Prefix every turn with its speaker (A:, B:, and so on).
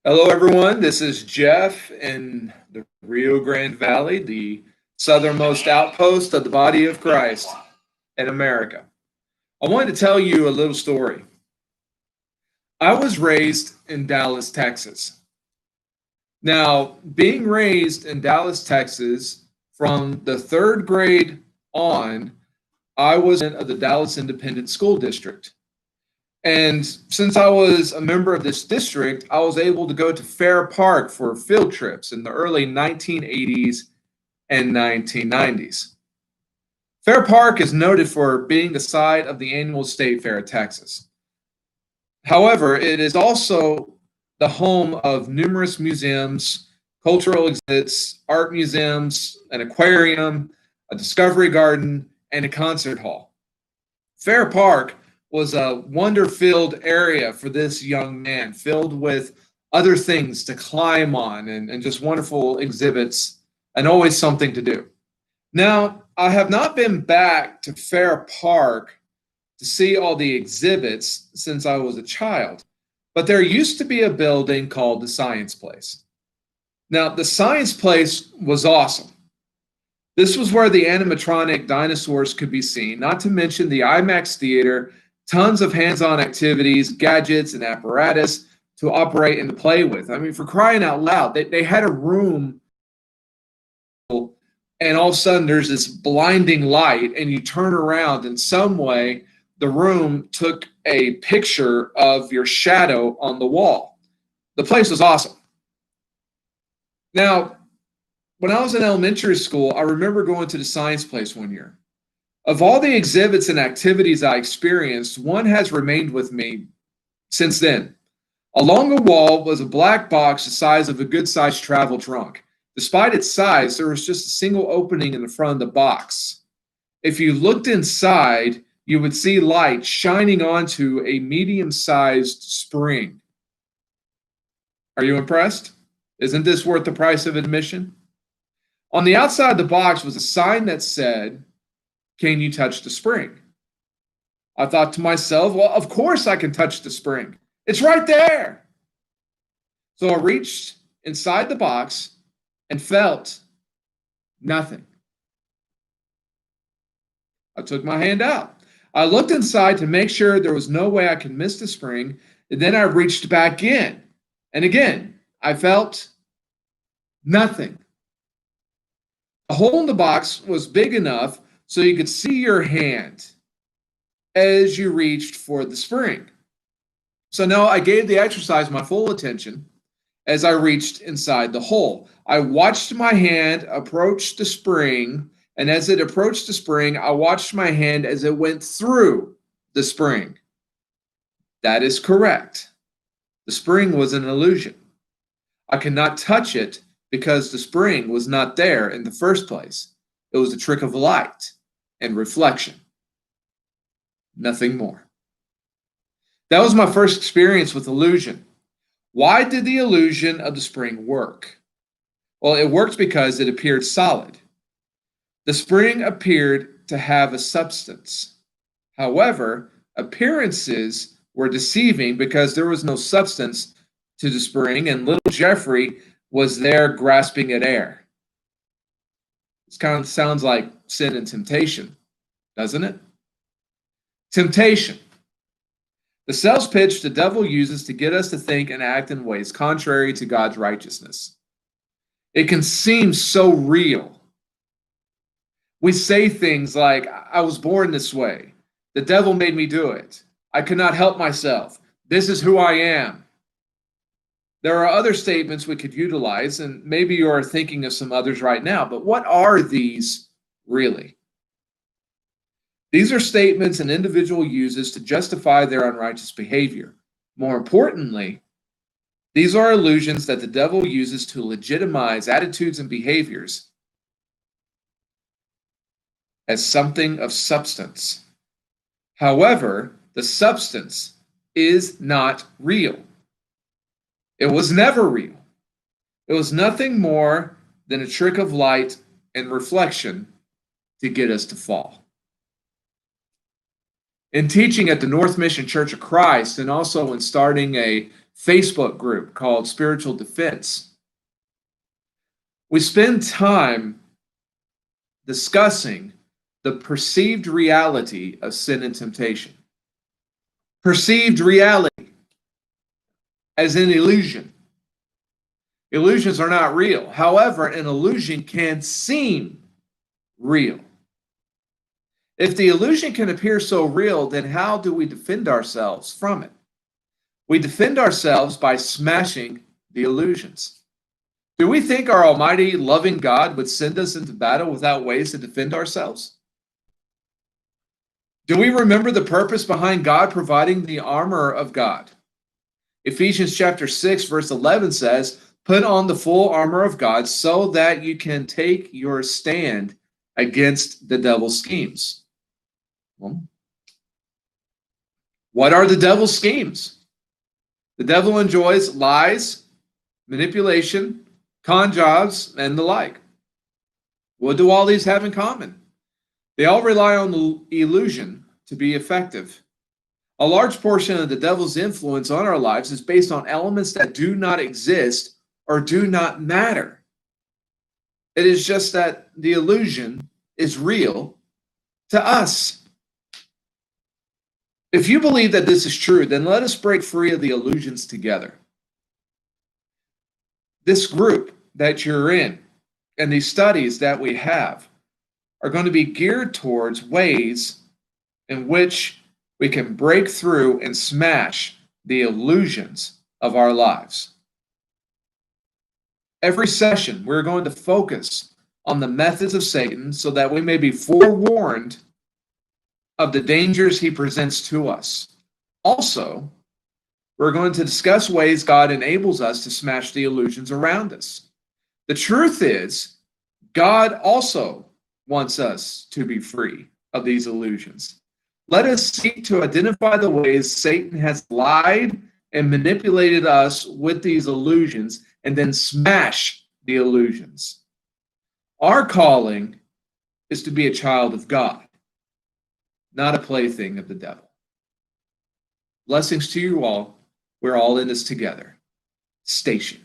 A: Hello, everyone. This is Jeff in the Rio Grande Valley, the southernmost outpost of the body of Christ in America. I wanted to tell you a little story. I was raised in Dallas, Texas. Now, being raised in Dallas, Texas, from the third grade on, I was in the Dallas Independent School District. And since I was a member of this district, I was able to go to Fair Park for field trips in the early 1980s and 1990s. Fair Park is noted for being the site of the annual State Fair of Texas. However, it is also the home of numerous museums, cultural exhibits, art museums, an aquarium, a discovery garden, and a concert hall. Fair Park was a wonder-filled area for this young man, filled with other things to climb on and just wonderful exhibits and always something to do. Now, I have not been back to Fair Park to see all the exhibits since I was a child, but there used to be a building called the Science Place. Now, the Science Place was awesome. This was where the animatronic dinosaurs could be seen, not to mention the IMAX theater, tons of hands-on activities, gadgets, and apparatus to operate and to play with. I mean, for crying out loud, they had a room, and all of a sudden there's this blinding light, and you turn around in some way, the room took a picture of your shadow on the wall. The place was awesome. Now, when I was in elementary school, I remember going to the Science Place one year. Of all the exhibits and activities I experienced, one has remained with me since then. Along the wall was a black box the size of a good-sized travel trunk. Despite its size, there was just a single opening in the front of the box. If you looked inside, you would see light shining onto a medium-sized spring. Are you impressed? Isn't this worth the price of admission? On the outside of the box was a sign that said, "Can you touch the spring?" I thought to myself, well, of course I can touch the spring. It's right there. So I reached inside the box and felt nothing. I took my hand out. I looked inside to make sure there was no way I could miss the spring, and then I reached back in. And again, I felt nothing. The hole in the box was big enough so you could see your hand as you reached for the spring. So now I gave the exercise my full attention as I reached inside the hole. I watched my hand approach the spring, and as it approached the spring, I watched my hand as it went through the spring. That is correct. The spring was an illusion. I could not touch it because the spring was not there in the first place. It was a trick of light and reflection. Nothing more. That was my first experience with illusion. Why did the illusion of the spring work? Well, it worked because it appeared solid. The spring appeared to have a substance. However, appearances were deceiving because there was no substance to the spring, and little Jeffrey was there grasping at air. This kind of sounds like sin and temptation, doesn't it? Temptation. The sales pitch the devil uses to get us to think and act in ways contrary to God's righteousness. It can seem so real. We say things like, "I was born this way. The devil made me do it. I could not help myself. This is who I am." There are other statements we could utilize, and maybe you are thinking of some others right now, but what are these really? These are statements an individual uses to justify their unrighteous behavior. More importantly, these are illusions that the devil uses to legitimize attitudes and behaviors as something of substance. However, the substance is not real. It was never real. It was nothing more than a trick of light and reflection to get us to fall. In teaching at the North Mission Church of Christ, and also in starting a Facebook group called Spiritual Defense. We spend time discussing the perceived reality of sin and temptation. Perceived reality, as in illusion. Illusions are not real. However, an illusion can seem real. If the illusion can appear so real, then how do we defend ourselves from it? We defend ourselves by smashing the illusions. Do we think our almighty, loving God would send us into battle without ways to defend ourselves? Do we remember the purpose behind God providing the armor of God? Ephesians chapter 6, verse 11 says, "Put on the full armor of God so that you can take your stand against the devil's schemes." Well, what are the devil's schemes? The devil enjoys lies, manipulation, con jobs, and the like. What do all these have in common? They all rely on the illusion to be effective. A large portion of the devil's influence on our lives is based on elements that do not exist or do not matter. It is just that the illusion is real to us. If you believe that this is true, then let us break free of the illusions together. This group that you're in and these studies that we have are going to be geared towards ways in which we can break through and smash the illusions of our lives. Every session, we're going to focus on the methods of Satan so that we may be forewarned of the dangers he presents to us. Also, we're going to discuss ways God enables us to smash the illusions around us. The truth is, God also wants us to be free of these illusions. Let us seek to identify the ways Satan has lied and manipulated us with these illusions and then smash the illusions. Our calling is to be a child of God, not a plaything of the devil. Blessings to you all. We're all in this together. Station.